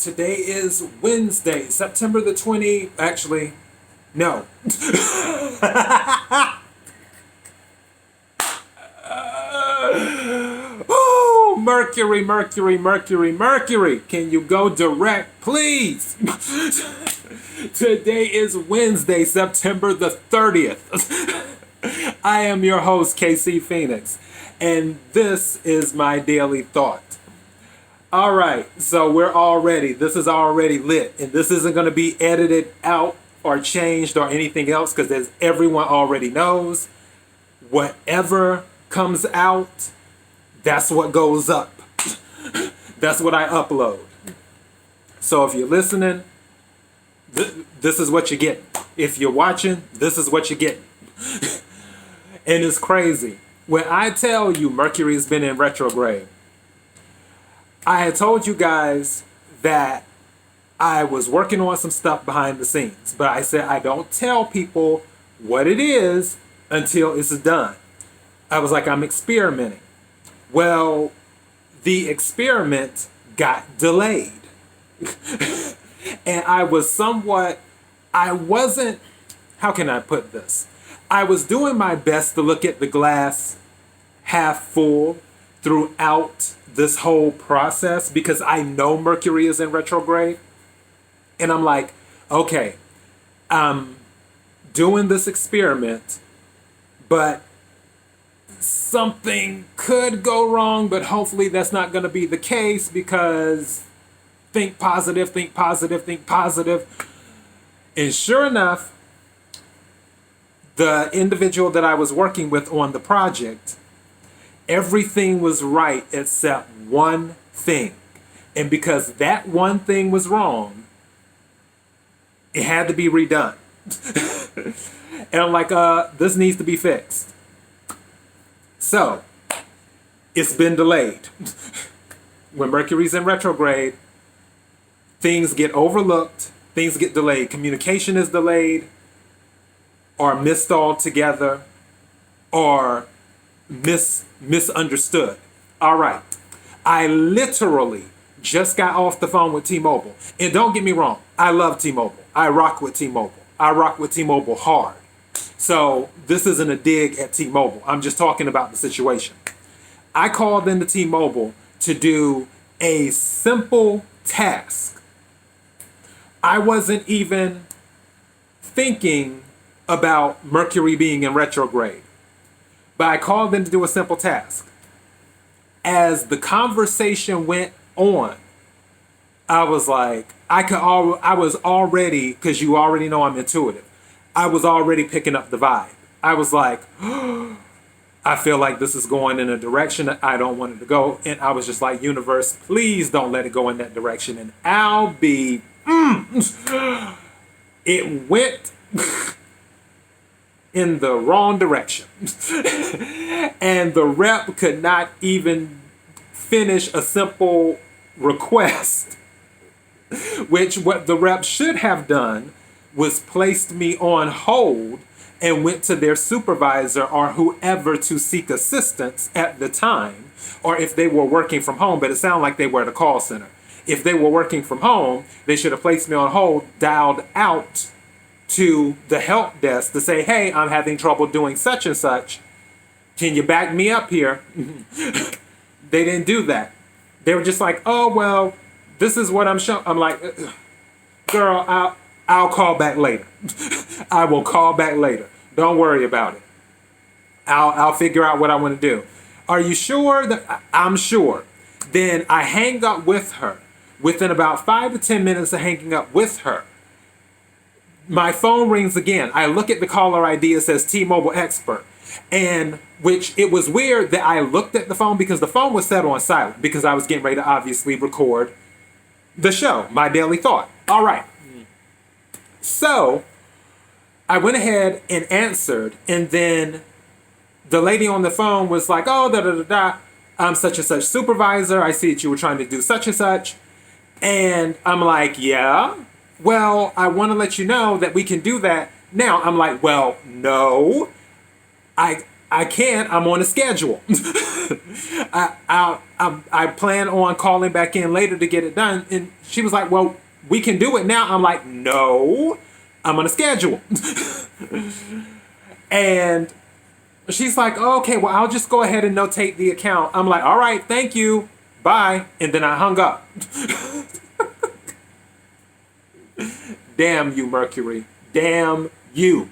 Today is Wednesday, September the 20th. Actually, no. Oh, Mercury, Mercury, Mercury, Mercury. Can you go direct, please? Today is Wednesday, September the 30th. I am your host, KC Phoenix, and this is my daily thought. All right, so this is already lit, and this isn't going to be edited out or changed or anything else, because as everyone already knows, whatever comes out, that's what goes up. That's what I upload. So if you're listening, this is what you're getting. If you're watching, this is what you're getting. And it's crazy. When I tell you Mercury's been in retrograde, I had told you guys that I was working on some stuff behind the scenes, but I said I don't tell people what it is until it's done. I was like, I'm experimenting. Well, the experiment got delayed. And I wasn't, how can I put this? I was doing my best to look at the glass half full throughout this whole process, because I know Mercury is in retrograde. And I'm like, okay, I'm doing this experiment, but something could go wrong, but hopefully that's not going to be the case, because think positive, think positive, think positive. And sure enough, the individual that I was working with on the project, everything was right except one thing. And because that one thing was wrong, it had to be redone. And I'm like, this needs to be fixed. So, it's been delayed. When Mercury's in retrograde, things get overlooked, things get delayed. Communication is delayed, or missed altogether, or misunderstood. All right. I literally just got off the phone with T-Mobile. And don't get me wrong, I love T-Mobile. I rock with T-Mobile. I rock with T-Mobile hard. So this isn't a dig at T-Mobile. I'm just talking about the situation. I called into T-Mobile to do a simple task. I wasn't even thinking about Mercury being in retrograde, but I called in to do a simple task. As the conversation went on, I was like, I was already, because you already know I'm intuitive, I was already picking up the vibe. I was like, I feel like this is going in a direction that I don't want it to go. And I was just like, universe, please don't let it go in that direction. And I'll be, it went in the wrong direction. And the rep could not even finish a simple request, which what the rep should have done was placed me on hold and went to their supervisor or whoever to seek assistance at the time, or if they were working from home, but it sounded like they were at a call center. If they were working from home, they should have placed me on hold, dialed out to the help desk to say, hey, I'm having trouble doing such and such. Can you back me up here? They didn't do that. They were just like, oh, well, this is what I'm showing. I'm like, girl, I'll call back later. I will call back later. Don't worry about it. I'll figure out what I want to do. Are you sure? I'm sure. Then I hang up with her. Within about 5 to 10 minutes of hanging up with her, my phone rings again. I look at the caller ID. It says T-Mobile Expert. And which it was weird that I looked at the phone, because the phone was set on silent, because I was getting ready to obviously record the show, my daily thought. All right. So I went ahead and answered, and then the lady on the phone was like, oh, I'm such and such supervisor. I see that you were trying to do such and such. And I'm like, yeah, well, I want to let you know that we can do that now. I'm like, well, no, I can't. I'm on a schedule. I plan on calling back in later to get it done. And she was like, well, we can do it now. I'm like, no, I'm on a schedule. And she's like, oh, okay, well, I'll just go ahead and notate the account. I'm like, all right, thank you. Bye. And then I hung up. Damn you, Mercury. Damn you.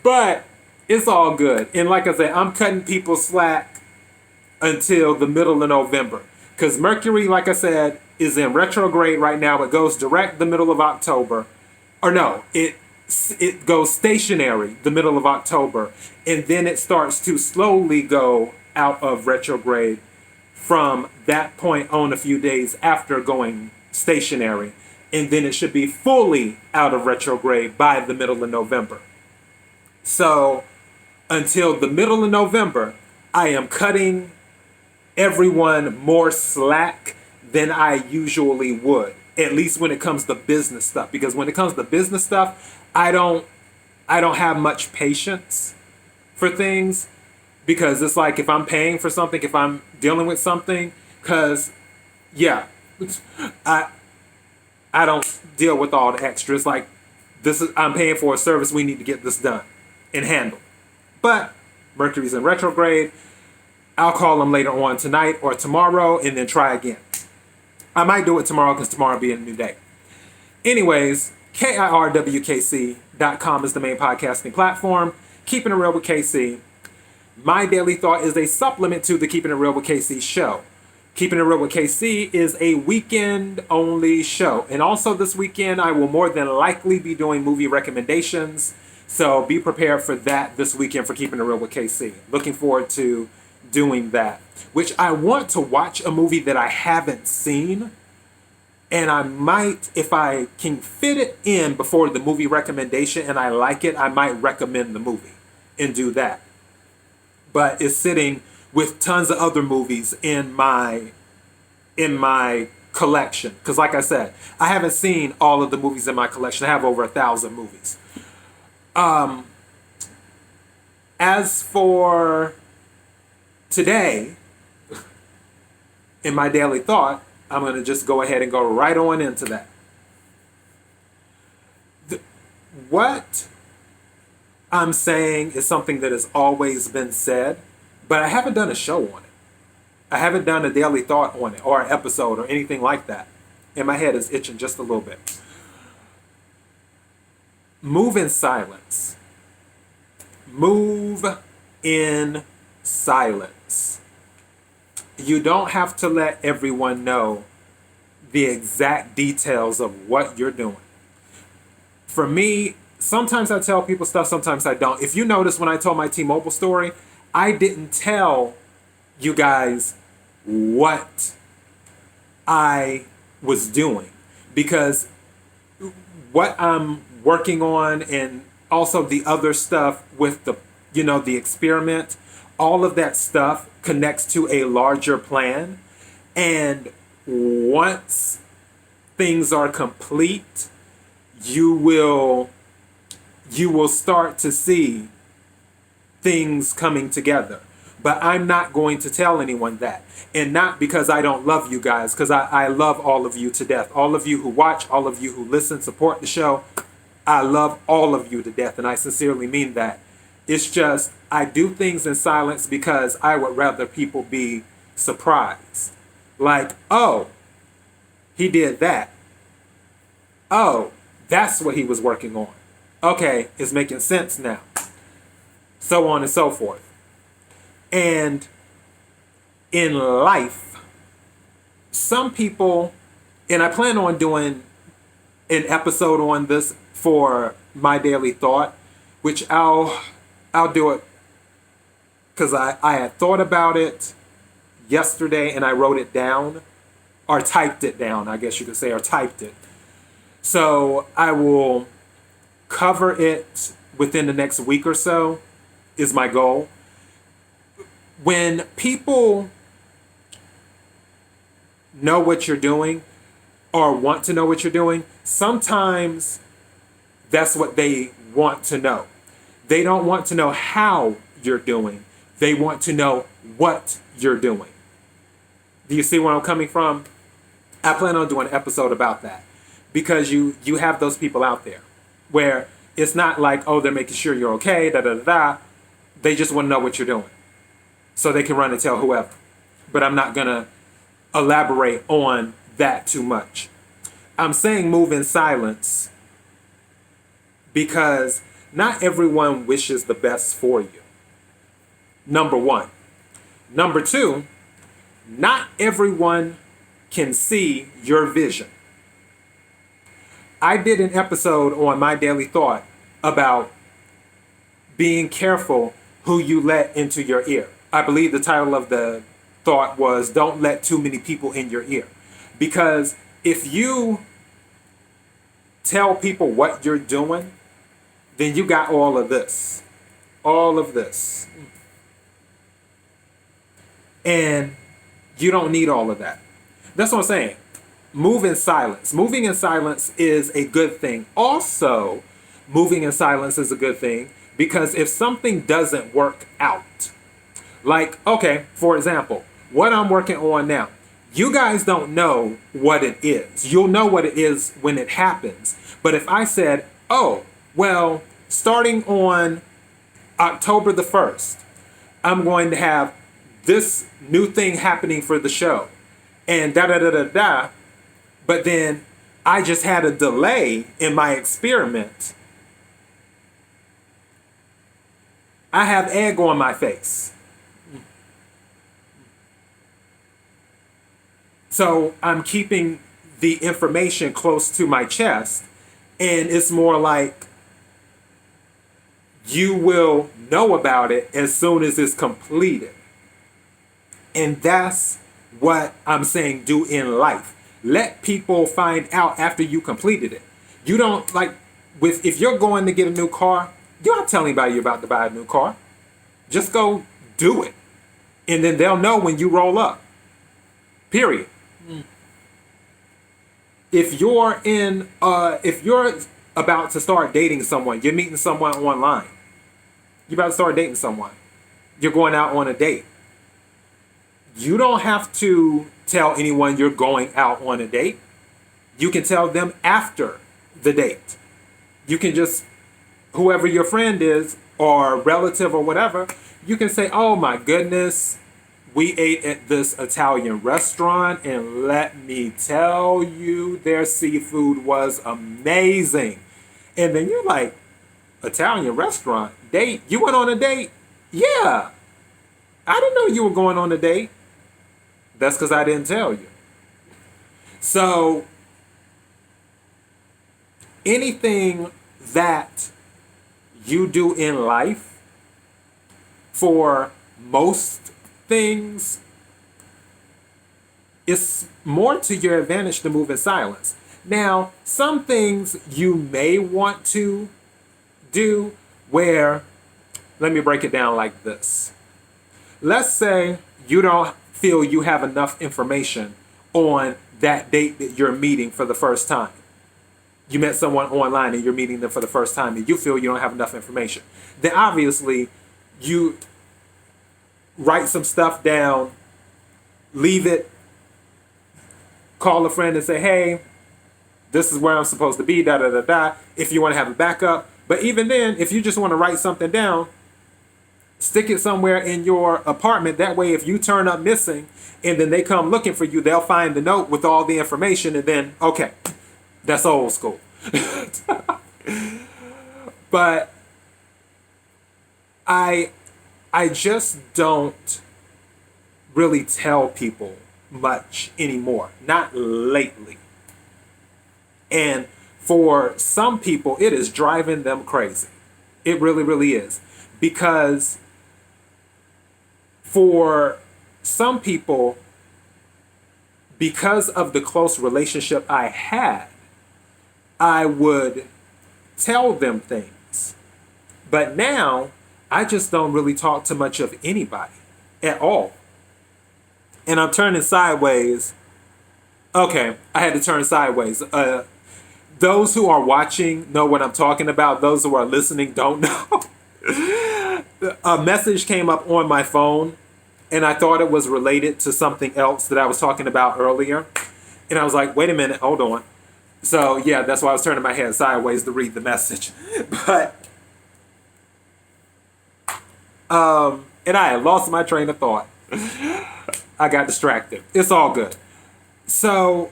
But it's all good. And like I said, I'm cutting people slack until the middle of November. Because Mercury, like I said, is in retrograde right now. It goes direct the middle of October. Or no, it goes stationary the middle of October. And then it starts to slowly go out of retrograde from that point on a few days after going stationary. And then it should be fully out of retrograde by the middle of November. So until the middle of November, I am cutting everyone more slack than I usually would, at least when it comes to business stuff. Because when it comes to business stuff, I don't have much patience for things, because it's like if I'm paying for something, if I'm dealing with something, because yeah, I don't deal with all the extras. Like I'm paying for a service, we need to get this done and handled. But Mercury's in retrograde. I'll call them later on tonight or tomorrow and then try again. I might do it tomorrow because tomorrow will be a new day. Anyways, KIRWKC.com is the main podcasting platform. Keeping It Real with KC. My Daily Thought is a supplement to the Keeping It Real with KC show. Keeping It Real with KC is a weekend-only show. And also this weekend, I will more than likely be doing movie recommendations. So be prepared for that this weekend for Keeping It Real with KC. Looking forward to doing that. Which I want to watch a movie that I haven't seen. And I might, if I can fit it in before the movie recommendation and I like it, I might recommend the movie and do that. But it's sitting with tons of other movies in my collection. Because like I said, I haven't seen all of the movies in my collection. I have over 1,000 movies. As for today, in my daily thought, I'm going to just go ahead and go right on into that. What I'm saying is something that has always been said, but I haven't done a show on it. I haven't done a daily thought on it or an episode or anything like that. And my head is itching just a little bit. Move in silence. Move in silence. You don't have to let everyone know the exact details of what you're doing. For me, sometimes I tell people stuff, sometimes I don't. If you notice when I told my T-Mobile story, I didn't tell you guys what I was doing, because what I'm working on and also the other stuff with the experiment, all of that stuff connects to a larger plan. And once things are complete, you will start to see things coming together. But I'm not going to tell anyone that. And not because I don't love you guys, because I love all of you to death. All of you who watch, all of you who listen, support the show. I love all of you to death, and I sincerely mean that. It's just, I do things in silence because I would rather people be surprised. Like, oh, he did that. Oh, that's what he was working on. Okay, it's making sense now. So on and so forth. And in life, some people, and I plan on doing an episode on this for my daily thought, which I'll do it because I had thought about it yesterday and I wrote it down, or typed it down, I guess you could say, or typed it. So I will cover it within the next week or so is my goal. When people know what you're doing or want to know what you're doing, sometimes that's what they want to know. They don't want to know how you're doing. They want to know what you're doing. Do you see where I'm coming from? I plan on doing an episode about that, because you have those people out there where it's not like, oh, they're making sure you're okay, da da da da. They just want to know what you're doing so they can run and tell whoever. But I'm not going to elaborate on that too much. I'm saying move in silence because not everyone wishes the best for you. Number one. Number two, not everyone can see your vision. I did an episode on My Daily Thought about being careful who you let into your ear. I believe the title of the thought was Don't Let Too Many People in Your Ear. Because if you tell people what you're doing, then you got all of this. All of this. And you don't need all of that. That's what I'm saying. Move in silence. Moving in silence is a good thing. Also, moving in silence is a good thing because if something doesn't work out, like, okay, for example, what I'm working on now, you guys don't know what it is. You'll know what it is when it happens. But if I said, oh, well, starting on October the 1st, I'm going to have this new thing happening for the show. And da-da-da-da-da. But then I just had a delay in my experiment. I have egg on my face. So I'm keeping the information close to my chest. And it's more like you will know about it as soon as it's completed. And that's what I'm saying do in life. Let people find out after you completed it. You don't like if you're going to get a new car, you don't tell anybody you're about to buy a new car. Just go do it. And then they'll know when you roll up. Period. If you're about to start dating someone, you're meeting someone online. You're about to start dating someone. You're going out on a date. You don't have to tell anyone you're going out on a date. You can tell them after the date. You can just, whoever your friend is or relative or whatever, you can say, oh my goodness, we ate at this Italian restaurant and let me tell you their seafood was amazing. And then you're like, Italian restaurant? Date? You went on a date? Yeah. I didn't know you were going on a date. That's because I didn't tell you. So, anything that you do in life, for most things, it's more to your advantage to move in silence. Now, some things you may want to do where, let me break it down like this. Let's say you don't feel you have enough information on that date that you're meeting for the first time. You met someone online and you're meeting them for the first time and you feel you don't have enough information. Then obviously you write some stuff down, leave it, call a friend and say, hey, this is where I'm supposed to be, da da da da, if you want to have a backup. But even then, if you just want to write something down, stick it somewhere in your apartment. That way, if you turn up missing and then they come looking for you, they'll find the note with all the information and then, okay, that's old school. But I just don't really tell people much anymore. Not lately. And for some people, it is driving them crazy. It really, really is. Because for some people, because of the close relationship I had, I would tell them things. But now, I just don't really talk to much of anybody at all. And I'm turning sideways. Okay, I had to turn sideways. Those who are watching know what I'm talking about. Those who are listening don't know. A message came up on my phone, and I thought it was related to something else that I was talking about earlier. And I was like, wait a minute, hold on. So yeah, that's why I was turning my head sideways to read the message. But and I had lost my train of thought. I got distracted. It's all good. So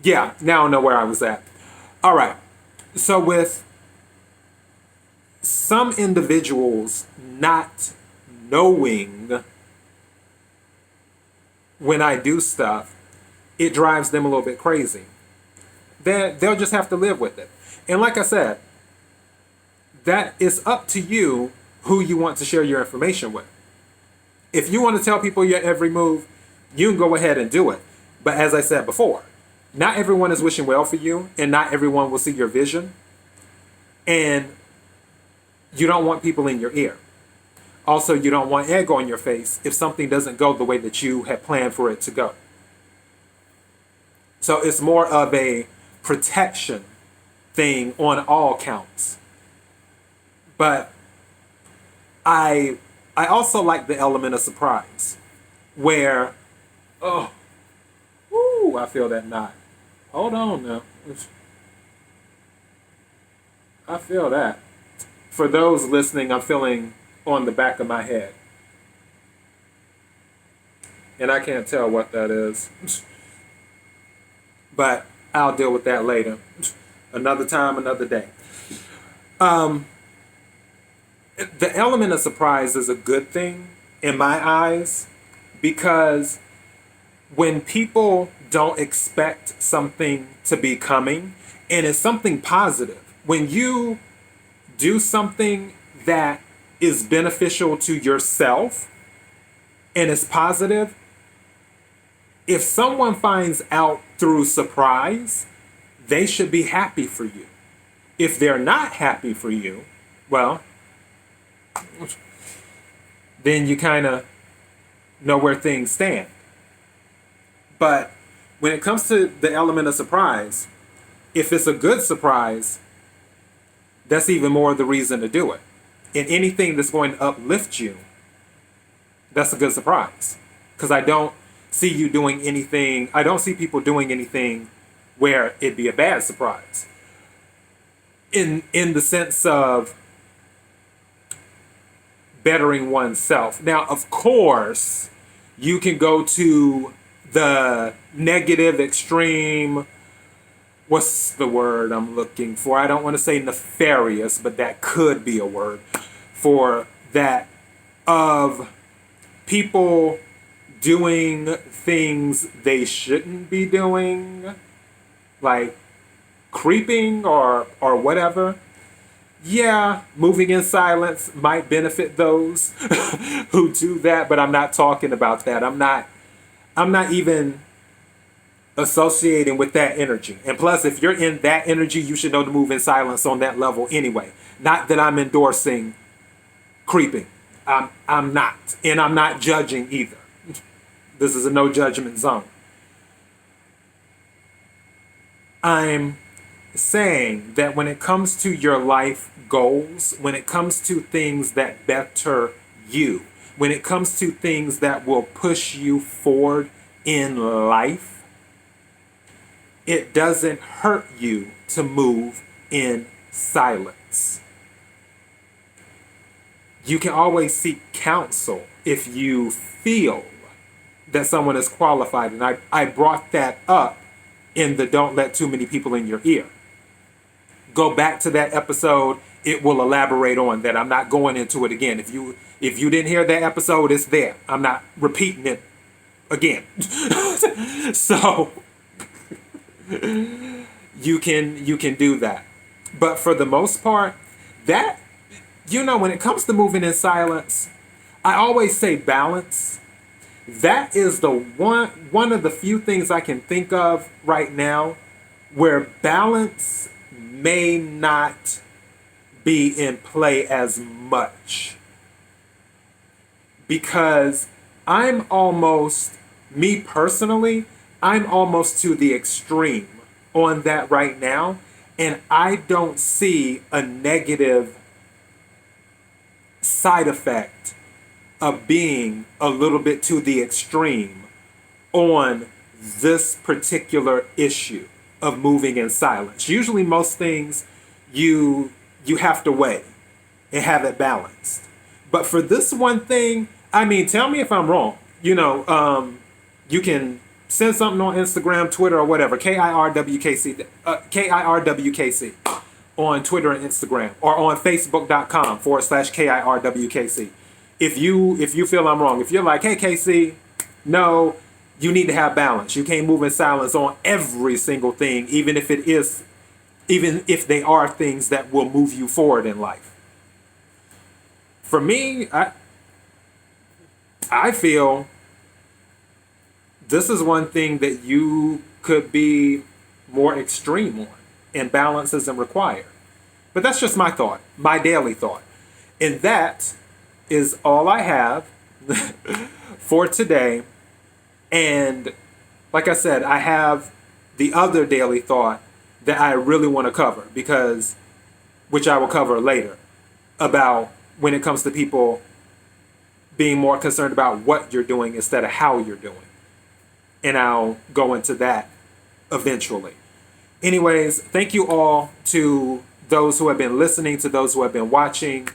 yeah, now I know where I was at. All right. So with some individuals not knowing when I do stuff, it drives them a little bit crazy. They'll just have to live with it. And like I said, that is up to you who you want to share your information with. If you want to tell people your every move, you can go ahead and do it. But as I said before, not everyone is wishing well for you, and not everyone will see your vision. And you don't want people in your ear. Also, you don't want egg on your face if something doesn't go the way that you had planned for it to go. So it's more of a protection thing on all counts. But I also like the element of surprise, where, oh, woo, I feel that knot. Hold on now. I feel that. For those listening, I'm feeling on the back of my head. And I can't tell what that is. But I'll deal with that later. Another time, another day. The element of surprise is a good thing in my eyes, because when people don't expect something to be coming, and it's something positive, when you do something that is beneficial to yourself and is positive, if someone finds out through surprise, they should be happy for you. If they're not happy for you, well, then you kind of know where things stand. But when it comes to the element of surprise, if it's a good surprise, that's even more the reason to do it. And anything that's going to uplift you, that's a good surprise. Because I don't see you doing anything, I don't see people doing anything where it'd be a bad surprise. In the sense of bettering oneself. Now, of course, you can go to the negative extreme. What's the word I'm looking for? I don't want to say nefarious, but that could be a word for that, of people doing things they shouldn't be doing, like creeping or whatever. Yeah, moving in silence might benefit those who do that, but I'm not talking about that. I'm not even associating with that energy. And plus, if you're in that energy, you should know to move in silence on that level anyway. Not that I'm endorsing creeping. I'm not. And I'm not judging either. This is a no judgment zone. I'm saying that when it comes to your life goals, when it comes to things that better you, when it comes to things that will push you forward in life, it doesn't hurt you to move in silence. You can always seek counsel if you feel that someone is qualified. And I brought that up in the don't let too many people in your ear. Go back to that episode. It will elaborate on that. I'm not going into it again. If you didn't hear that episode, it's there. I'm not repeating it again. So you can do that. But for the most part, that, when it comes to moving in silence, I always say balance. That is the one of the few things I can think of right now where balance may not be in play as much. Because me personally, I'm almost to the extreme on that right now, and I don't see a negative side effect of being a little bit to the extreme on this particular issue of moving in silence. Usually most things you have to weigh and have it balanced. But for this one thing, I mean, tell me if I'm wrong. You can send something on Instagram, Twitter, or whatever. KIRWKC, KIRWKC on Twitter and Instagram, or on Facebook.com/KIRWKC. If you feel I'm wrong, if you're like, hey KC, no, you need to have balance. You can't move in silence on every single thing, even if they are things that will move you forward in life. For me, I feel this is one thing that you could be more extreme on, and balance isn't required. But that's just my thought, my daily thought. And that is all I have for today. And like I said, I have the other daily thought that I really want to cover, which I will cover later, about when it comes to people being more concerned about what you're doing instead of how you're doing. And I'll go into that eventually. Anyways, thank you all to those who have been listening, to those who have been watching.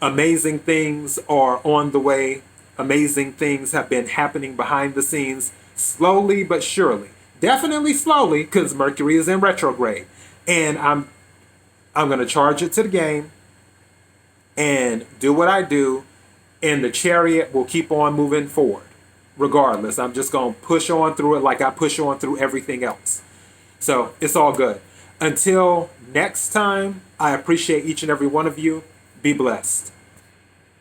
Amazing things are on the way. Amazing things have been happening behind the scenes, slowly but surely. Definitely slowly, because Mercury is in retrograde. And I'm going to charge it to the game and do what I do, and the chariot will keep on moving forward. Regardless, I'm just going to push on through it like I push on through everything else. So it's all good. Until next time, I appreciate each and every one of you. Be blessed.